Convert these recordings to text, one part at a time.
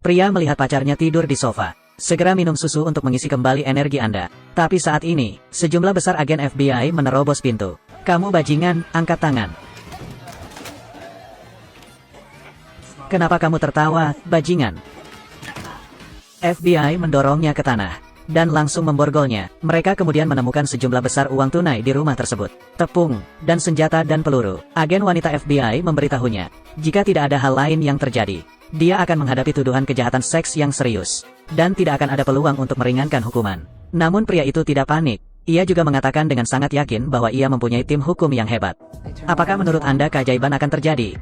Pria melihat pacarnya tidur di sofa. Segera minum susu untuk mengisi kembali energi Anda. Tapi saat ini, sejumlah besar agen FBI menerobos pintu. Kamu bajingan, angkat tangan. Kenapa kamu tertawa, bajingan? FBI mendorongnya ke tanah dan langsung memborgolnya. Mereka kemudian menemukan sejumlah besar uang tunai di rumah tersebut. Tepung, dan senjata dan peluru. Agen wanita FBI memberitahunya, jika tidak ada hal lain yang terjadi, dia akan menghadapi tuduhan kejahatan seks yang serius, dan tidak akan ada peluang untuk meringankan hukuman. Namun pria itu tidak panik. Ia juga mengatakan dengan sangat yakin bahwa ia mempunyai tim hukum yang hebat. Apakah menurut Anda keajaiban akan terjadi?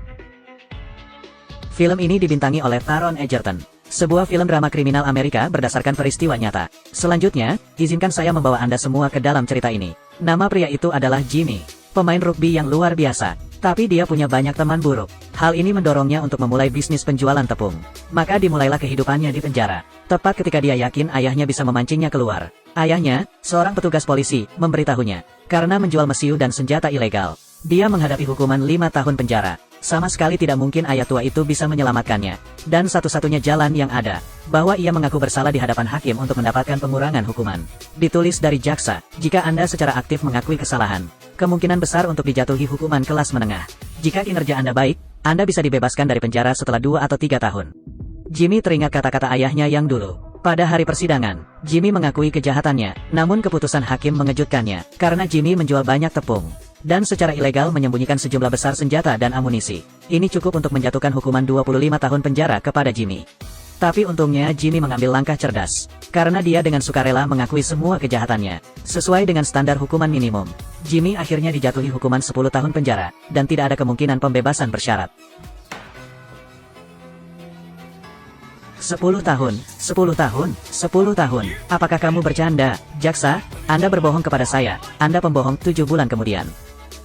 Film ini dibintangi oleh Taron Egerton. Sebuah film drama kriminal Amerika berdasarkan peristiwa nyata. Selanjutnya, izinkan saya membawa Anda semua ke dalam cerita ini. Nama pria itu adalah Jimmy, pemain rugby yang luar biasa. Tapi dia punya banyak teman buruk. Hal ini mendorongnya untuk memulai bisnis penjualan tepung. Maka dimulailah kehidupannya di penjara. Tepat ketika dia yakin ayahnya bisa memancingnya keluar. Ayahnya, seorang petugas polisi, memberitahunya, karena menjual mesiu dan senjata ilegal, dia menghadapi hukuman 5 tahun penjara. Sama sekali tidak mungkin ayah tua itu bisa menyelamatkannya. Dan satu-satunya jalan yang ada, bahwa ia mengaku bersalah di hadapan hakim untuk mendapatkan pengurangan hukuman. Ditulis dari jaksa, jika Anda secara aktif mengakui kesalahan, kemungkinan besar untuk dijatuhi hukuman kelas menengah. Jika kinerja Anda baik, Anda bisa dibebaskan dari penjara setelah 2 atau 3 tahun. Jimmy teringat kata-kata ayahnya yang dulu. Pada hari persidangan, Jimmy mengakui kejahatannya, namun keputusan hakim mengejutkannya, karena Jimmy menjual banyak tepung dan secara ilegal menyembunyikan sejumlah besar senjata dan amunisi. Ini cukup untuk menjatuhkan hukuman 25 tahun penjara kepada Jimmy. Tapi untungnya Jimmy mengambil langkah cerdas, karena dia dengan sukarela mengakui semua kejahatannya. Sesuai dengan standar hukuman minimum, Jimmy akhirnya dijatuhi hukuman 10 tahun penjara, dan tidak ada kemungkinan pembebasan bersyarat. 10 tahun, 10 tahun, 10 tahun. Apakah kamu bercanda, jaksa? Anda berbohong kepada saya. Anda pembohong. 7 bulan kemudian,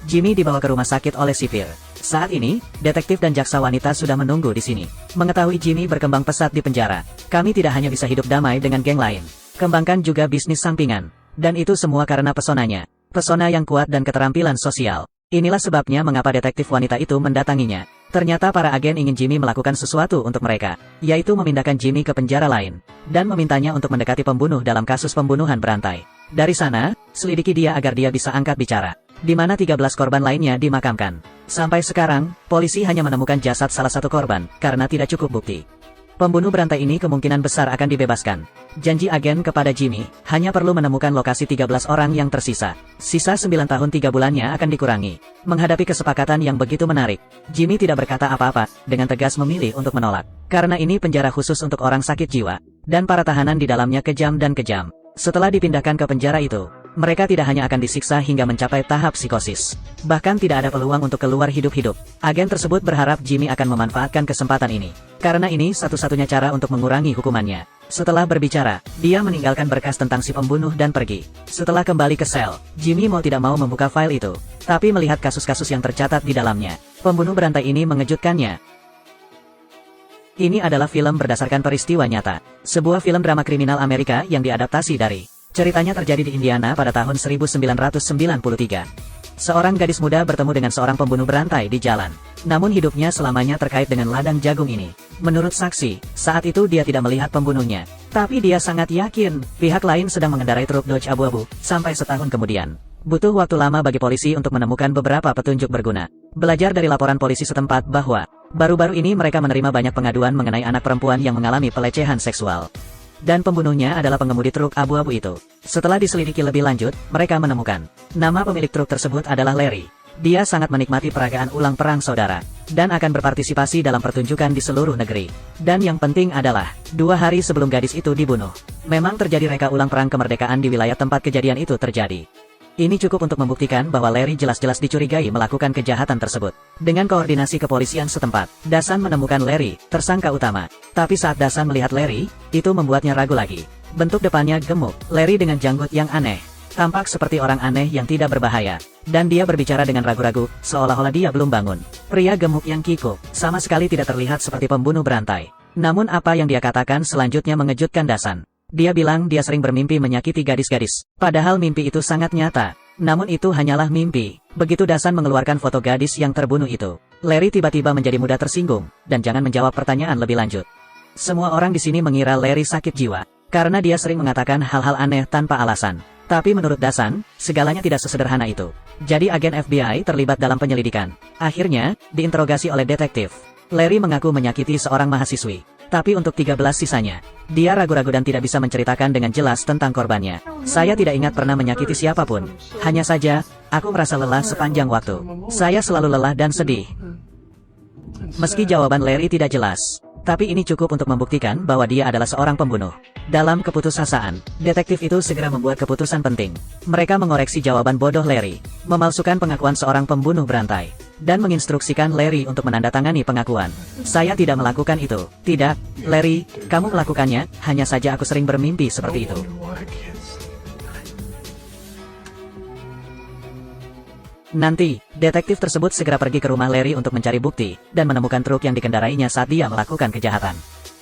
Jimmy dibawa ke rumah sakit oleh sipir. Saat ini, detektif dan jaksa wanita sudah menunggu di sini. Mengetahui Jimmy berkembang pesat di penjara, kami tidak hanya bisa hidup damai dengan geng lain, kembangkan juga bisnis sampingan. Dan itu semua karena pesonanya. Pesona yang kuat dan keterampilan sosial. Inilah sebabnya mengapa detektif wanita itu mendatanginya. Ternyata para agen ingin Jimmy melakukan sesuatu untuk mereka, yaitu memindahkan Jimmy ke penjara lain, dan memintanya untuk mendekati pembunuh dalam kasus pembunuhan berantai. Dari sana, selidiki dia agar dia bisa angkat bicara, di mana 13 korban lainnya dimakamkan. Sampai sekarang, polisi hanya menemukan jasad salah satu korban, karena tidak cukup bukti. Pembunuh berantai ini kemungkinan besar akan dibebaskan. Janji agen kepada Jimmy, hanya perlu menemukan lokasi 13 orang yang tersisa. Sisa 9 tahun 3 bulannya akan dikurangi. Menghadapi kesepakatan yang begitu menarik, Jimmy tidak berkata apa-apa, dengan tegas memilih untuk menolak. Karena ini penjara khusus untuk orang sakit jiwa, dan para tahanan di dalamnya kejam dan kejam. Setelah dipindahkan ke penjara itu, mereka tidak hanya akan disiksa hingga mencapai tahap psikosis, bahkan tidak ada peluang untuk keluar hidup-hidup. Agen tersebut berharap Jimmy akan memanfaatkan kesempatan ini, karena ini satu-satunya cara untuk mengurangi hukumannya. Setelah berbicara, dia meninggalkan berkas tentang si pembunuh dan pergi. Setelah kembali ke sel, Jimmy mau tidak mau membuka file itu, tapi melihat kasus-kasus yang tercatat di dalamnya, pembunuh berantai ini mengejutkannya. Ini adalah film berdasarkan peristiwa nyata, sebuah film drama kriminal Amerika yang diadaptasi dari ceritanya terjadi di Indiana pada tahun 1993. Seorang gadis muda bertemu dengan seorang pembunuh berantai di jalan. Namun hidupnya selamanya terkait dengan ladang jagung ini. Menurut saksi, saat itu dia tidak melihat pembunuhnya. Tapi dia sangat yakin, pihak lain sedang mengendarai truk Dodge abu-abu, sampai setahun kemudian. Butuh waktu lama bagi polisi untuk menemukan beberapa petunjuk berguna. Belajar dari laporan polisi setempat bahwa, baru-baru ini mereka menerima banyak pengaduan mengenai anak perempuan yang mengalami pelecehan seksual. Dan pembunuhnya adalah pengemudi truk abu-abu itu. Setelah diselidiki lebih lanjut, mereka menemukan nama pemilik truk tersebut adalah Larry. Dia sangat menikmati peragaan ulang perang saudara, dan akan berpartisipasi dalam pertunjukan di seluruh negeri. Dan yang penting adalah, 2 hari sebelum gadis itu dibunuh, memang terjadi reka ulang perang kemerdekaan di wilayah tempat kejadian itu terjadi. Ini cukup untuk membuktikan bahwa Larry jelas-jelas dicurigai melakukan kejahatan tersebut. Dengan koordinasi kepolisian setempat, Dasan menemukan Larry, tersangka utama. Tapi saat Dasan melihat Larry, itu membuatnya ragu lagi. Bentuk depannya gemuk, Larry dengan janggut yang aneh. Tampak seperti orang aneh yang tidak berbahaya. Dan dia berbicara dengan ragu-ragu, seolah-olah dia belum bangun. Pria gemuk yang kikuk, sama sekali tidak terlihat seperti pembunuh berantai. Namun apa yang dia katakan selanjutnya mengejutkan Dasan. Dia bilang dia sering bermimpi menyakiti gadis-gadis. Padahal mimpi itu sangat nyata. Namun itu hanyalah mimpi. Begitu Dasan mengeluarkan foto gadis yang terbunuh itu, Larry tiba-tiba menjadi mudah tersinggung, dan jangan menjawab pertanyaan lebih lanjut. Semua orang di sini mengira Larry sakit jiwa, karena dia sering mengatakan hal-hal aneh tanpa alasan. Tapi menurut Dasan, segalanya tidak sesederhana itu. Jadi agen FBI terlibat dalam penyelidikan. Akhirnya, diinterogasi oleh detektif. Larry mengaku menyakiti seorang mahasiswi. Tapi untuk 13 sisanya, dia ragu-ragu dan tidak bisa menceritakan dengan jelas tentang korbannya. Saya tidak ingat pernah menyakiti siapapun. Hanya saja, aku merasa lelah sepanjang waktu. Saya selalu lelah dan sedih. Meski jawaban Larry tidak jelas, tapi ini cukup untuk membuktikan bahwa dia adalah seorang pembunuh. Dalam keputusasaan, detektif itu segera membuat keputusan penting. Mereka mengoreksi jawaban bodoh Larry, memalsukan pengakuan seorang pembunuh berantai, dan menginstruksikan Larry untuk menandatangani pengakuan. Saya tidak melakukan itu. Tidak, Larry, kamu melakukannya, hanya saja aku sering bermimpi seperti itu. Nanti, detektif tersebut segera pergi ke rumah Larry untuk mencari bukti, dan menemukan truk yang dikendarainya saat dia melakukan kejahatan.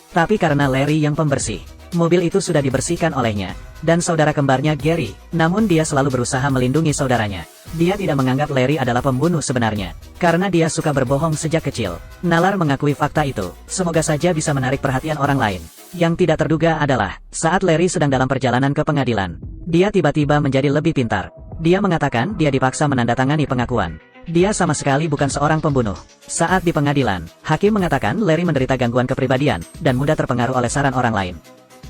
Tapi karena Larry yang pembersih, mobil itu sudah dibersihkan olehnya, dan saudara kembarnya Gary, namun dia selalu berusaha melindungi saudaranya. Dia tidak menganggap Larry adalah pembunuh sebenarnya, karena dia suka berbohong sejak kecil. Nalar mengakui fakta itu, semoga saja bisa menarik perhatian orang lain. Yang tidak terduga adalah, saat Larry sedang dalam perjalanan ke pengadilan, dia tiba-tiba menjadi lebih pintar. Dia mengatakan dia dipaksa menandatangani pengakuan. Dia sama sekali bukan seorang pembunuh. Saat di pengadilan, hakim mengatakan Larry menderita gangguan kepribadian, dan mudah terpengaruh oleh saran orang lain.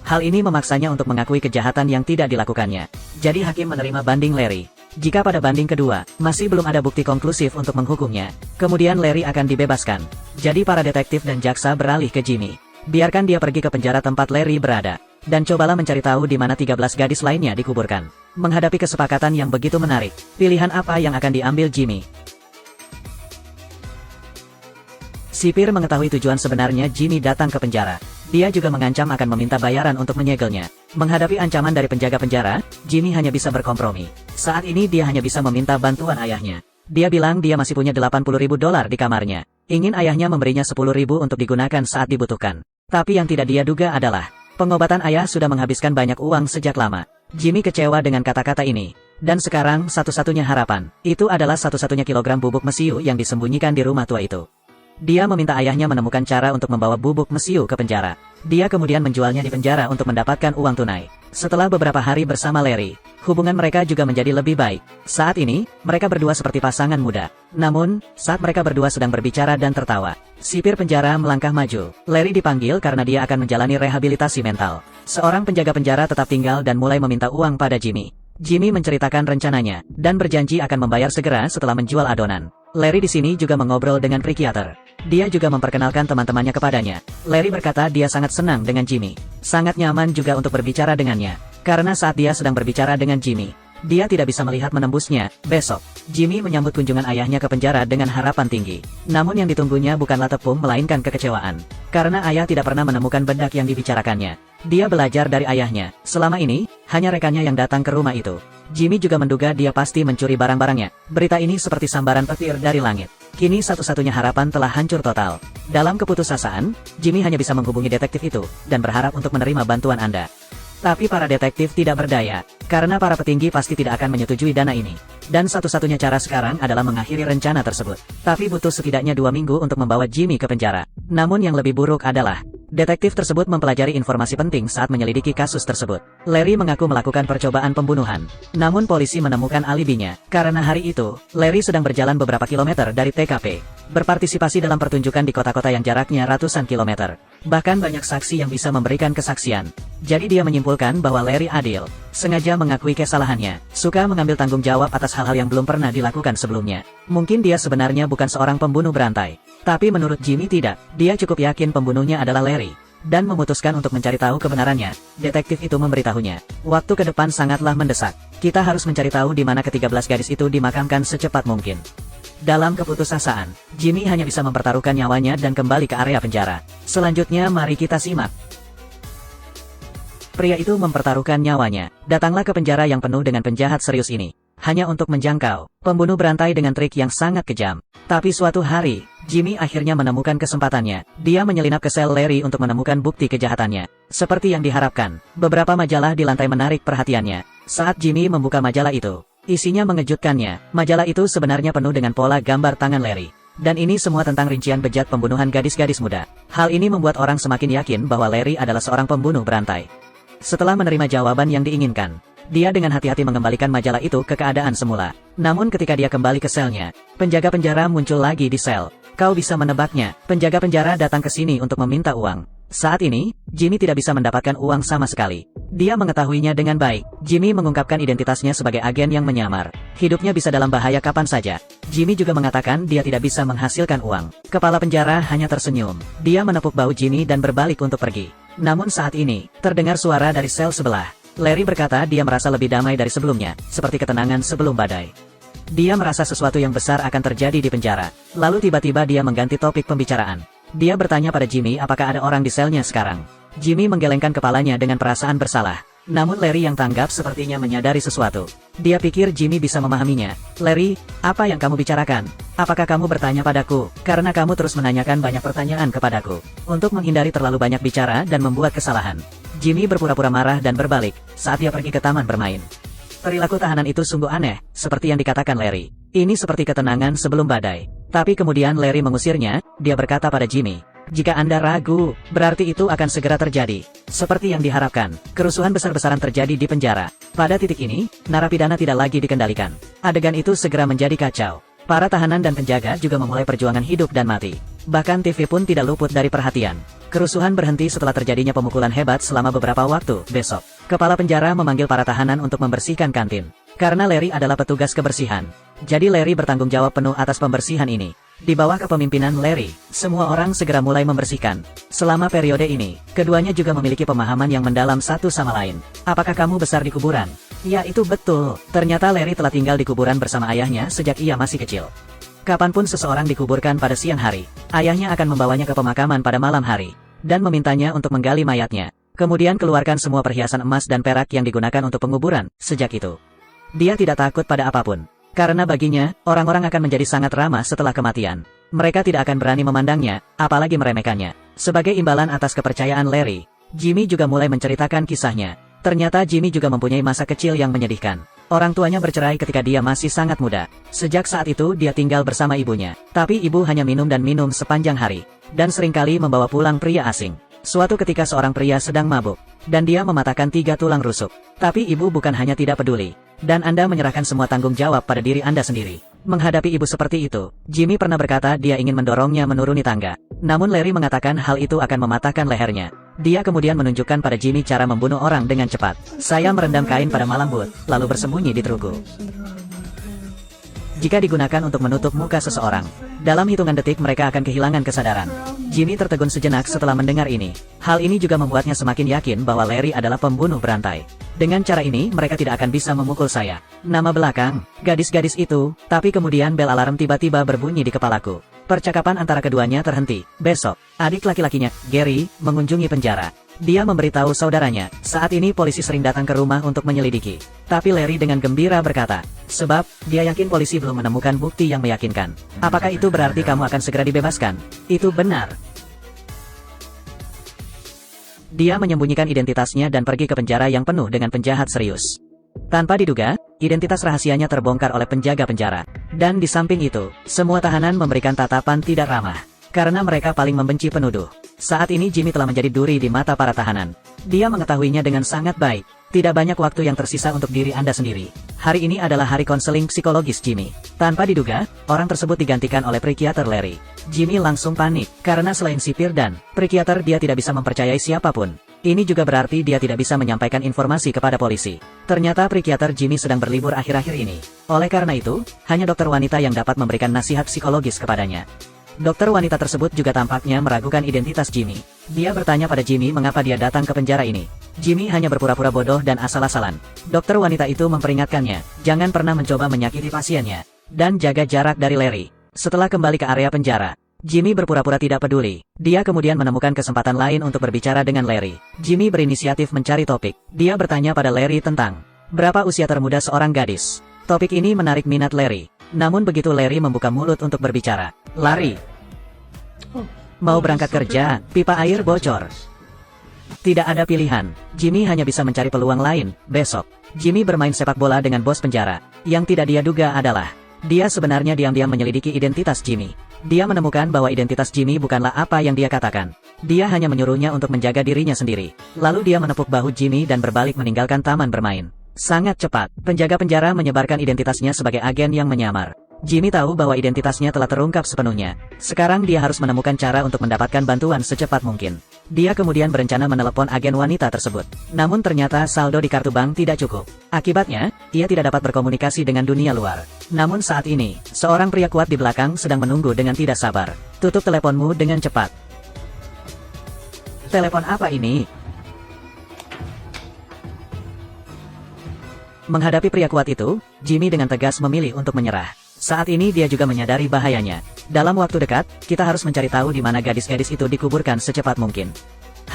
Hal ini memaksanya untuk mengakui kejahatan yang tidak dilakukannya. Jadi hakim menerima banding Larry. Jika pada banding kedua, masih belum ada bukti konklusif untuk menghukumnya, kemudian Larry akan dibebaskan. Jadi para detektif dan jaksa beralih ke Jimmy. Biarkan dia pergi ke penjara tempat Larry berada. Dan cobalah mencari tahu di mana 13 gadis lainnya dikuburkan. Menghadapi kesepakatan yang begitu menarik, pilihan apa yang akan diambil Jimmy? Sipir mengetahui tujuan sebenarnya Jimmy datang ke penjara. Dia juga mengancam akan meminta bayaran untuk menyegelnya. Menghadapi ancaman dari penjaga penjara, Jimmy hanya bisa berkompromi. Saat ini dia hanya bisa meminta bantuan ayahnya. Dia bilang dia masih punya $80.000 di kamarnya. Ingin ayahnya memberinya $10.000 untuk digunakan saat dibutuhkan. Tapi yang tidak dia duga adalah, pengobatan ayah sudah menghabiskan banyak uang sejak lama. Jimmy kecewa dengan kata-kata ini. Dan sekarang satu-satunya harapan, itu adalah satu-satunya kilogram bubuk mesiu yang disembunyikan di rumah tua itu. Dia meminta ayahnya menemukan cara untuk membawa bubuk mesiu ke penjara. Dia kemudian menjualnya di penjara untuk mendapatkan uang tunai. Setelah beberapa hari bersama Larry, hubungan mereka juga menjadi lebih baik. Saat ini, mereka berdua seperti pasangan muda. Namun, saat mereka berdua sedang berbicara dan tertawa, sipir penjara melangkah maju. Larry dipanggil karena dia akan menjalani rehabilitasi mental. Seorang penjaga penjara tetap tinggal dan mulai meminta uang pada Jimmy. Jimmy menceritakan rencananya, dan berjanji akan membayar segera setelah menjual adonan. Larry di sini juga mengobrol dengan psikiater. Dia juga memperkenalkan teman-temannya kepadanya. Larry berkata dia sangat senang dengan Jimmy. Sangat nyaman juga untuk berbicara dengannya. Karena saat dia sedang berbicara dengan Jimmy, dia tidak bisa melihat menembusnya. Besok, Jimmy menyambut kunjungan ayahnya ke penjara dengan harapan tinggi. Namun yang ditunggunya bukanlah tepung melainkan kekecewaan. Karena ayah tidak pernah menemukan bedak yang dibicarakannya. Dia belajar dari ayahnya. Selama ini, hanya rekannya yang datang ke rumah itu. Jimmy juga menduga dia pasti mencuri barang-barangnya. Berita ini seperti sambaran petir dari langit. Kini satu-satunya harapan telah hancur total. Dalam keputusasaan, Jimmy hanya bisa menghubungi detektif itu, dan berharap untuk menerima bantuan Anda. Tapi para detektif tidak berdaya, karena para petinggi pasti tidak akan menyetujui dana ini. Dan satu-satunya cara sekarang adalah mengakhiri rencana tersebut. Tapi butuh setidaknya 2 minggu untuk membawa Jimmy ke penjara. Namun yang lebih buruk adalah, detektif tersebut mempelajari informasi penting saat menyelidiki kasus tersebut. Larry mengaku melakukan percobaan pembunuhan. Namun polisi menemukan alibinya. Karena hari itu, Larry sedang berjalan beberapa kilometer dari TKP. Berpartisipasi dalam pertunjukan di kota-kota yang jaraknya ratusan kilometer. Bahkan banyak saksi yang bisa memberikan kesaksian. Jadi dia menyimpulkan bahwa Larry adil. Sengaja mengakui kesalahannya. Suka mengambil tanggung jawab atas hal-hal yang belum pernah dilakukan sebelumnya. Mungkin dia sebenarnya bukan seorang pembunuh berantai. Tapi menurut Jimmy tidak. Dia cukup yakin pembunuhnya adalah Larry. Dan memutuskan untuk mencari tahu kebenarannya. Detektif itu memberitahunya. Waktu ke depan sangatlah mendesak. Kita harus mencari tahu di mana ke-13 gadis itu dimakamkan secepat mungkin. Dalam keputusasaan, Jimmy hanya bisa mempertaruhkan nyawanya dan kembali ke area penjara. Selanjutnya mari kita simak. Pria itu mempertaruhkan nyawanya. Datanglah ke penjara yang penuh dengan penjahat serius ini. Hanya untuk menjangkau pembunuh berantai dengan trik yang sangat kejam. Tapi suatu hari, Jimmy akhirnya menemukan kesempatannya. Dia menyelinap ke sel Larry untuk menemukan bukti kejahatannya. Seperti yang diharapkan, beberapa majalah di lantai menarik perhatiannya. Saat Jimmy membuka majalah itu, isinya mengejutkannya. Majalah itu sebenarnya penuh dengan pola gambar tangan Larry. Dan ini semua tentang rincian bejat pembunuhan gadis-gadis muda. Hal ini membuat orang semakin yakin bahwa Larry adalah seorang pembunuh berantai. Setelah menerima jawaban yang diinginkan, dia dengan hati-hati mengembalikan majalah itu ke keadaan semula. Namun ketika dia kembali ke selnya, penjaga penjara muncul lagi di sel. Kau bisa menebaknya, penjaga penjara datang ke sini untuk meminta uang. Saat ini, Jimmy tidak bisa mendapatkan uang sama sekali. Dia mengetahuinya dengan baik. Jimmy mengungkapkan identitasnya sebagai agen yang menyamar. Hidupnya bisa dalam bahaya kapan saja. Jimmy juga mengatakan dia tidak bisa menghasilkan uang. Kepala penjara hanya tersenyum. Dia menepuk bahu Jimmy dan berbalik untuk pergi. Namun saat ini, terdengar suara dari sel sebelah. Larry berkata dia merasa lebih damai dari sebelumnya, seperti ketenangan sebelum badai. Dia merasa sesuatu yang besar akan terjadi di penjara. Lalu tiba-tiba dia mengganti topik pembicaraan. Dia bertanya pada Jimmy apakah ada orang di selnya sekarang. Jimmy menggelengkan kepalanya dengan perasaan bersalah. Namun Larry yang tanggap sepertinya menyadari sesuatu. Dia pikir Jimmy bisa memahaminya. Larry, apa yang kamu bicarakan? Apakah kamu bertanya padaku? Karena kamu terus menanyakan banyak pertanyaan kepadaku. Untuk menghindari terlalu banyak bicara dan membuat kesalahan, Jimmy berpura-pura marah dan berbalik saat dia pergi ke taman bermain. Perilaku tahanan itu sungguh aneh, seperti yang dikatakan Larry. Ini seperti ketenangan sebelum badai. Tapi kemudian Larry mengusirnya. Dia berkata pada Jimmy, jika Anda ragu, berarti itu akan segera terjadi. Seperti yang diharapkan, kerusuhan besar-besaran terjadi di penjara. Pada titik ini, narapidana tidak lagi dikendalikan. Adegan itu segera menjadi kacau. Para tahanan dan penjaga juga memulai perjuangan hidup dan mati. Bahkan TV pun tidak luput dari perhatian. Kerusuhan berhenti setelah terjadinya pemukulan hebat selama beberapa waktu. Besok, kepala penjara memanggil para tahanan untuk membersihkan kantin. Karena Larry adalah petugas kebersihan, jadi Larry bertanggung jawab penuh atas pembersihan ini. Di bawah kepemimpinan Larry, semua orang segera mulai membersihkan. Selama periode ini, keduanya juga memiliki pemahaman yang mendalam satu sama lain. Apakah kamu besar di kuburan? Ya, itu betul. Ternyata Larry telah tinggal di kuburan bersama ayahnya sejak ia masih kecil. Kapanpun seseorang dikuburkan pada siang hari, ayahnya akan membawanya ke pemakaman pada malam hari, dan memintanya untuk menggali mayatnya. Kemudian keluarkan semua perhiasan emas dan perak yang digunakan untuk penguburan. Sejak itu, dia tidak takut pada apapun. Karena baginya, orang-orang akan menjadi sangat ramah setelah kematian. Mereka tidak akan berani memandangnya, apalagi meremehkannya. Sebagai imbalan atas kepercayaan Larry, Jimmy juga mulai menceritakan kisahnya. Ternyata Jimmy juga mempunyai masa kecil yang menyedihkan. Orang tuanya bercerai ketika dia masih sangat muda. Sejak saat itu dia tinggal bersama ibunya. Tapi ibu hanya minum dan minum sepanjang hari. Dan seringkali membawa pulang pria asing. Suatu ketika seorang pria sedang mabuk. Dan dia mematahkan 3 tulang rusuk. Tapi ibu bukan hanya tidak peduli. Dan Anda menyerahkan semua tanggung jawab pada diri Anda sendiri. Menghadapi ibu seperti itu, Jimmy pernah berkata dia ingin mendorongnya menuruni tangga. Namun Larry mengatakan hal itu akan mematahkan lehernya. Dia kemudian menunjukkan pada Jimmy cara membunuh orang dengan cepat. Saya merendam kain pada malam but, lalu bersembunyi di terugu. Jika digunakan untuk menutup muka seseorang, dalam hitungan detik mereka akan kehilangan kesadaran. Jimmy tertegun sejenak setelah mendengar ini. Hal ini juga membuatnya semakin yakin bahwa Larry adalah pembunuh berantai. Dengan cara ini mereka tidak akan bisa memukul saya. Nama belakang, gadis-gadis itu, tapi kemudian bel alarm tiba-tiba berbunyi di kepalaku. Percakapan antara keduanya terhenti. Besok, adik laki-lakinya, Gary, mengunjungi penjara. Dia memberitahu saudaranya, saat ini polisi sering datang ke rumah untuk menyelidiki. Tapi Larry dengan gembira berkata, sebab, dia yakin polisi belum menemukan bukti yang meyakinkan. Apakah itu berarti kamu akan segera dibebaskan? Itu benar. Dia menyembunyikan identitasnya dan pergi ke penjara yang penuh dengan penjahat serius. Tanpa diduga, identitas rahasianya terbongkar oleh penjaga penjara. Dan di samping itu, semua tahanan memberikan tatapan tidak ramah. Karena mereka paling membenci penuduh. Saat ini Jimmy telah menjadi duri di mata para tahanan. Dia mengetahuinya dengan sangat baik. Tidak banyak waktu yang tersisa untuk diri Anda sendiri. Hari ini adalah hari konseling psikologis Jimmy. Tanpa diduga, orang tersebut digantikan oleh psikiater Larry. Jimmy langsung panik, karena selain sipir dan psikiater dia tidak bisa mempercayai siapapun. Ini juga berarti dia tidak bisa menyampaikan informasi kepada polisi. Ternyata psikiater Jimmy sedang berlibur akhir-akhir ini. Oleh karena itu, hanya dokter wanita yang dapat memberikan nasihat psikologis kepadanya. Dokter wanita tersebut juga tampaknya meragukan identitas Jimmy. Dia bertanya pada Jimmy mengapa dia datang ke penjara ini. Jimmy hanya berpura-pura bodoh dan asal-asalan. Dokter wanita itu memperingatkannya, jangan pernah mencoba menyakiti pasiennya, dan jaga jarak dari Larry. Setelah kembali ke area penjara, Jimmy berpura-pura tidak peduli. Dia kemudian menemukan kesempatan lain untuk berbicara dengan Larry. Jimmy berinisiatif mencari topik. Dia bertanya pada Larry tentang berapa usia termuda seorang gadis. Topik ini menarik minat Larry. Namun begitu Larry membuka mulut untuk berbicara, Larry mau berangkat kerja, pipa air bocor. Tidak ada pilihan, Jimmy hanya bisa mencari peluang lain. Besok, Jimmy bermain sepak bola dengan bos penjara. Yang tidak dia duga adalah, dia sebenarnya diam-diam menyelidiki identitas Jimmy. Dia menemukan bahwa identitas Jimmy bukanlah apa yang dia katakan. Dia hanya menyuruhnya untuk menjaga dirinya sendiri. Lalu dia menepuk bahu Jimmy dan berbalik meninggalkan taman bermain. Sangat cepat, penjaga penjara menyebarkan identitasnya sebagai agen yang menyamar. Jimmy tahu bahwa identitasnya telah terungkap sepenuhnya. Sekarang dia harus menemukan cara untuk mendapatkan bantuan secepat mungkin. Dia kemudian berencana menelepon agen wanita tersebut. Namun ternyata saldo di kartu bank tidak cukup. Akibatnya, ia tidak dapat berkomunikasi dengan dunia luar. Namun saat ini, seorang pria kuat di belakang sedang menunggu dengan tidak sabar. Tutup teleponmu dengan cepat. Telepon apa ini? Menghadapi pria kuat itu, Jimmy dengan tegas memilih untuk menyerah. Saat ini dia juga menyadari bahayanya. Dalam waktu dekat, kita harus mencari tahu di mana gadis-gadis itu dikuburkan secepat mungkin.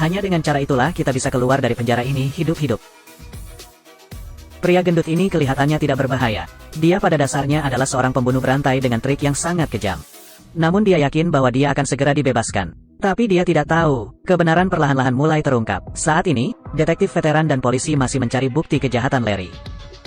Hanya dengan cara itulah kita bisa keluar dari penjara ini hidup-hidup. Pria gendut ini kelihatannya tidak berbahaya. Dia pada dasarnya adalah seorang pembunuh berantai dengan trik yang sangat kejam. Namun dia yakin bahwa dia akan segera dibebaskan. Tapi dia tidak tahu, kebenaran perlahan-lahan mulai terungkap. Saat ini, detektif veteran dan polisi masih mencari bukti kejahatan Larry.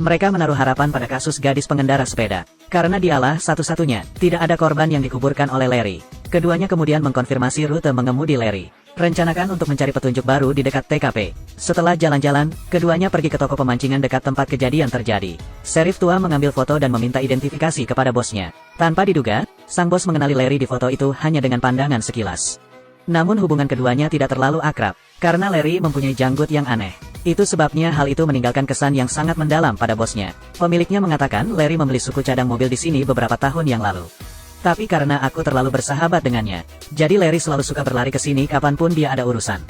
Mereka menaruh harapan pada kasus gadis pengendara sepeda. Karena dialah satu-satunya, tidak ada korban yang dikuburkan oleh Larry. Keduanya kemudian mengkonfirmasi rute mengemudi Larry. Rencanakan untuk mencari petunjuk baru di dekat TKP. Setelah jalan-jalan, keduanya pergi ke toko pemancingan dekat tempat kejadian terjadi. Sheriff tua mengambil foto dan meminta identifikasi kepada bosnya. Tanpa diduga, sang bos mengenali Larry di foto itu hanya dengan pandangan sekilas. Namun hubungan keduanya tidak terlalu akrab, karena Larry mempunyai janggut yang aneh. Itu sebabnya hal itu meninggalkan kesan yang sangat mendalam pada bosnya. Pemiliknya mengatakan Larry membeli suku cadang mobil di sini beberapa tahun yang lalu. Tapi karena aku terlalu bersahabat dengannya, jadi Larry selalu suka berlari ke sini kapanpun dia ada urusan.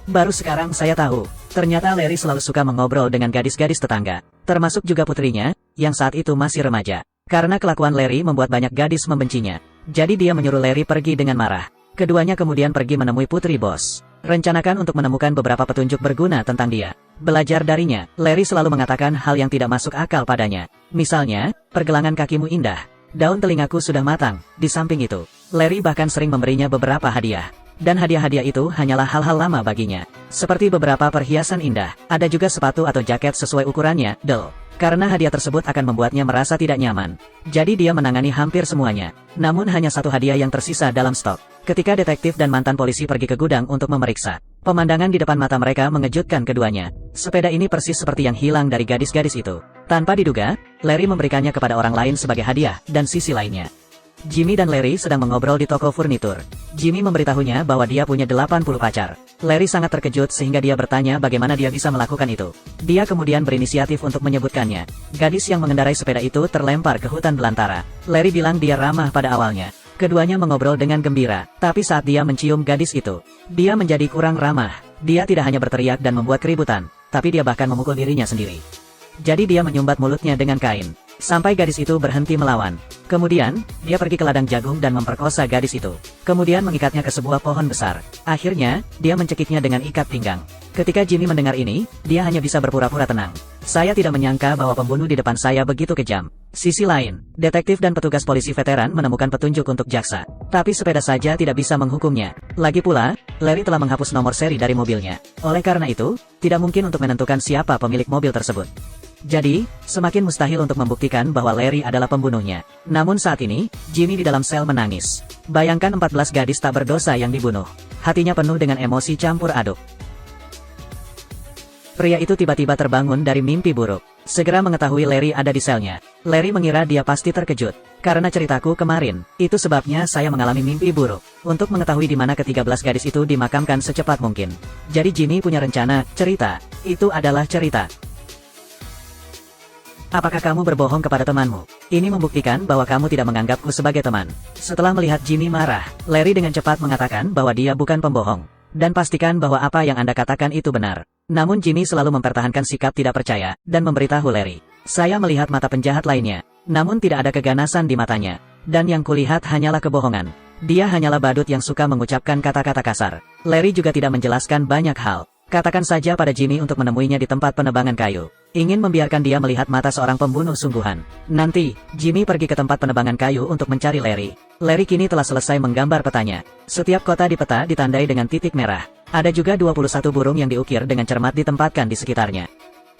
Baru sekarang saya tahu, ternyata Larry selalu suka mengobrol dengan gadis-gadis tetangga, termasuk juga putrinya, yang saat itu masih remaja. Karena kelakuan Larry membuat banyak gadis membencinya, jadi dia menyuruh Larry pergi dengan marah. Keduanya kemudian pergi menemui putri bos. Rencanakan untuk menemukan beberapa petunjuk berguna tentang dia. Belajar darinya, Larry selalu mengatakan hal yang tidak masuk akal padanya. Misalnya, pergelangan kakimu indah. Daun telingaku sudah matang. Di samping itu, Larry bahkan sering memberinya beberapa hadiah. Dan hadiah-hadiah itu hanyalah hal-hal lama baginya. Seperti beberapa perhiasan indah. Ada juga sepatu atau jaket sesuai ukurannya, Karena hadiah tersebut akan membuatnya merasa tidak nyaman. Jadi dia menangani hampir semuanya. Namun hanya satu hadiah yang tersisa dalam stok. Ketika detektif dan mantan polisi pergi ke gudang untuk memeriksa, pemandangan di depan mata mereka mengejutkan keduanya. Sepeda ini persis seperti yang hilang dari gadis-gadis itu. Tanpa diduga, Larry memberikannya kepada orang lain sebagai hadiah, dan sisi lainnya. Jimmy dan Larry sedang mengobrol di toko furnitur. Jimmy memberitahunya bahwa dia punya 80 pacar. Larry sangat terkejut sehingga dia bertanya bagaimana dia bisa melakukan itu. Dia kemudian berinisiatif untuk menyebutkannya. Gadis yang mengendarai sepeda itu terlempar ke hutan belantara. Larry bilang dia ramah pada awalnya. Keduanya mengobrol dengan gembira, tapi saat dia mencium gadis itu, dia menjadi kurang ramah. Dia tidak hanya berteriak dan membuat keributan, tapi dia bahkan memukul dirinya sendiri. Jadi dia menyumbat mulutnya dengan kain, sampai gadis itu berhenti melawan. Kemudian, dia pergi ke ladang jagung dan memperkosa gadis itu. Kemudian mengikatnya ke sebuah pohon besar. Akhirnya, dia mencekiknya dengan ikat pinggang. Ketika Jimmy mendengar ini, dia hanya bisa berpura-pura tenang. Saya tidak menyangka bahwa pembunuh di depan saya begitu kejam. Sisi lain, detektif dan petugas polisi veteran menemukan petunjuk untuk jaksa. Tapi sepeda saja tidak bisa menghukumnya. Lagi pula, Larry telah menghapus nomor seri dari mobilnya. Oleh karena itu, tidak mungkin untuk menentukan siapa pemilik mobil tersebut. Jadi, semakin mustahil untuk membuktikan bahwa Larry adalah pembunuhnya. Namun saat ini, Jimmy di dalam sel menangis. Bayangkan 14 gadis tak berdosa yang dibunuh. Hatinya penuh dengan emosi campur aduk. Pria itu tiba-tiba terbangun dari mimpi buruk. Segera mengetahui Larry ada di selnya. Larry mengira dia pasti terkejut. Karena ceritaku kemarin, itu sebabnya saya mengalami mimpi buruk. Untuk mengetahui di mana ke-13 gadis itu dimakamkan secepat mungkin. Jadi Jimmy punya rencana, cerita. Itu adalah cerita. Apakah kamu berbohong kepada temanmu? Ini membuktikan bahwa kamu tidak menganggapku sebagai teman. Setelah melihat Jimmy marah, Larry dengan cepat mengatakan bahwa dia bukan pembohong. Dan pastikan bahwa apa yang Anda katakan itu benar. Namun Jimmy selalu mempertahankan sikap tidak percaya, dan memberitahu Larry. Saya melihat mata penjahat lainnya, namun tidak ada keganasan di matanya. Dan yang kulihat hanyalah kebohongan. Dia hanyalah badut yang suka mengucapkan kata-kata kasar. Larry juga tidak menjelaskan banyak hal. Katakan saja pada Jimmy untuk menemuinya di tempat penebangan kayu. Ingin membiarkan dia melihat mata seorang pembunuh sungguhan. Nanti, Jimmy pergi ke tempat penebangan kayu untuk mencari Larry. Larry kini telah selesai menggambar petanya. Setiap kota di peta ditandai dengan titik merah. Ada juga 21 burung yang diukir dengan cermat ditempatkan di sekitarnya.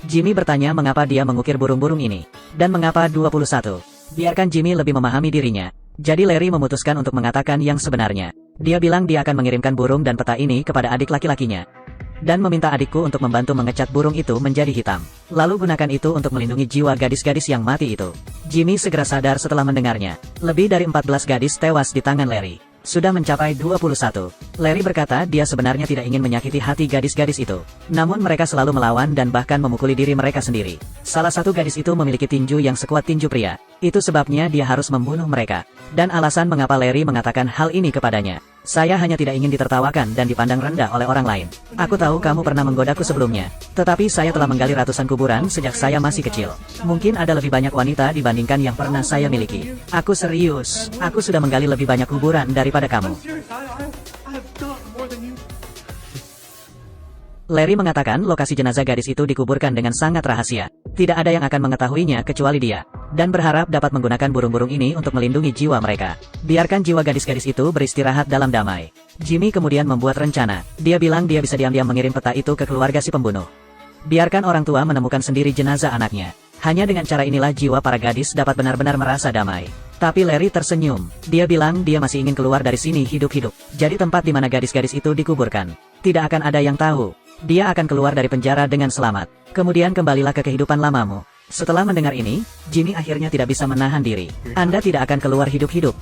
Jimmy bertanya mengapa dia mengukir burung-burung ini. Dan mengapa 21. Biarkan Jimmy lebih memahami dirinya. Jadi Larry memutuskan untuk mengatakan yang sebenarnya. Dia bilang dia akan mengirimkan burung dan peta ini kepada adik laki-lakinya. Dan meminta adikku untuk membantu mengecat burung itu menjadi hitam. Lalu gunakan itu untuk melindungi jiwa gadis-gadis yang mati itu. Jimmy segera sadar setelah mendengarnya. Lebih dari 14 gadis tewas di tangan Larry. Sudah mencapai 21. Larry berkata dia sebenarnya tidak ingin menyakiti hati gadis-gadis itu. Namun mereka selalu melawan dan bahkan memukuli diri mereka sendiri. Salah satu gadis itu memiliki tinju yang sekuat tinju pria. Itu sebabnya dia harus membunuh mereka. Dan alasan mengapa Larry mengatakan hal ini kepadanya. Saya hanya tidak ingin ditertawakan dan dipandang rendah oleh orang lain. Aku tahu kamu pernah menggodaku sebelumnya. Tetapi saya telah menggali ratusan kuburan sejak saya masih kecil. Mungkin ada lebih banyak wanita dibandingkan yang pernah saya miliki. Aku serius. Aku sudah menggali lebih banyak kuburan daripada kamu. Larry mengatakan lokasi jenazah gadis itu dikuburkan dengan sangat rahasia. Tidak ada yang akan mengetahuinya kecuali dia. Dan berharap dapat menggunakan burung-burung ini untuk melindungi jiwa mereka. Biarkan jiwa gadis-gadis itu beristirahat dalam damai. Jimmy kemudian membuat rencana. Dia bilang dia bisa diam-diam mengirim peta itu ke keluarga si pembunuh. Biarkan orang tua menemukan sendiri jenazah anaknya. Hanya dengan cara inilah jiwa para gadis dapat benar-benar merasa damai. Tapi Larry tersenyum. Dia bilang dia masih ingin keluar dari sini hidup-hidup. Jadi tempat di mana gadis-gadis itu dikuburkan. Tidak akan ada yang tahu. Dia akan keluar dari penjara dengan selamat. Kemudian kembalilah ke kehidupan lamamu. Setelah mendengar ini, Jimmy akhirnya tidak bisa menahan diri. Anda tidak akan keluar hidup-hidup.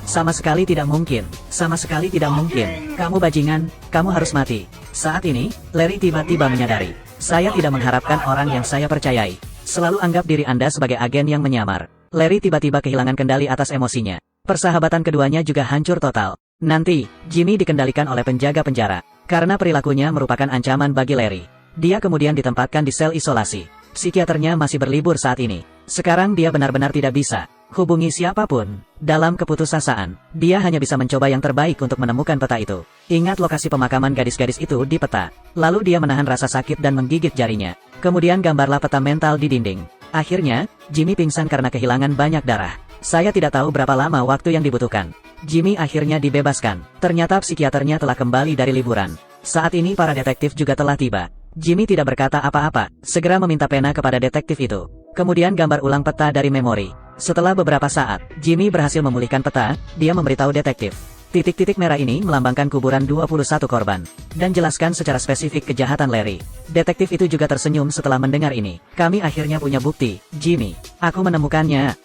Sama sekali tidak mungkin. Sama sekali tidak mungkin. Kamu bajingan, kamu harus mati. Saat ini, Larry tiba-tiba menyadari. Saya tidak mengharapkan orang yang saya percayai. Selalu anggap diri Anda sebagai agen yang menyamar. Larry tiba-tiba kehilangan kendali atas emosinya. Persahabatan keduanya juga hancur total. Nanti, Jimmy dikendalikan oleh penjaga penjara. Karena perilakunya merupakan ancaman bagi Larry. Dia kemudian ditempatkan di sel isolasi. Psikiaternya masih berlibur saat ini. Sekarang dia benar-benar tidak bisa hubungi siapapun. Dalam keputusasaan, dia hanya bisa mencoba yang terbaik untuk menemukan peta itu. Ingat lokasi pemakaman gadis-gadis itu di peta. Lalu dia menahan rasa sakit dan menggigit jarinya. Kemudian gambarlah peta mental di dinding. Akhirnya, Jimmy pingsan karena kehilangan banyak darah. Saya tidak tahu berapa lama waktu yang dibutuhkan. Jimmy akhirnya dibebaskan. Ternyata psikiaternya telah kembali dari liburan. Saat ini para detektif juga telah tiba. Jimmy tidak berkata apa-apa, segera meminta pena kepada detektif itu. Kemudian gambar ulang peta dari memori. Setelah beberapa saat, Jimmy berhasil memulihkan peta. Dia memberitahu detektif. Titik-titik merah ini melambangkan kuburan 21 korban. Dan jelaskan secara spesifik kejahatan Larry. Detektif itu juga tersenyum setelah mendengar ini. Kami akhirnya punya bukti, Jimmy. Aku menemukannya.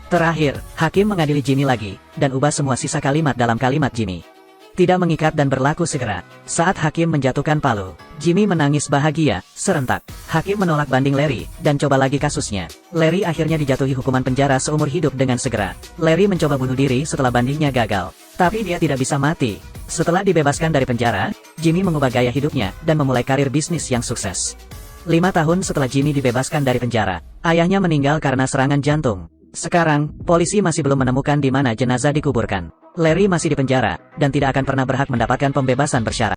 Terakhir, hakim mengadili Jimmy lagi, dan ubah semua sisa kalimat dalam kalimat Jimmy. Tidak mengikat dan berlaku segera. Saat hakim menjatuhkan palu, Jimmy menangis bahagia, serentak. Hakim menolak banding Larry, dan coba lagi kasusnya. Larry akhirnya dijatuhi hukuman penjara seumur hidup dengan segera. Larry mencoba bunuh diri setelah bandingnya gagal. Tapi dia tidak bisa mati. Setelah dibebaskan dari penjara, Jimmy mengubah gaya hidupnya, dan memulai karir bisnis yang sukses. 5 tahun setelah Jimmy dibebaskan dari penjara, ayahnya meninggal karena serangan jantung. Sekarang, polisi masih belum menemukan di mana jenazah dikuburkan. Larry masih di penjara, dan tidak akan pernah berhak mendapatkan pembebasan bersyarat.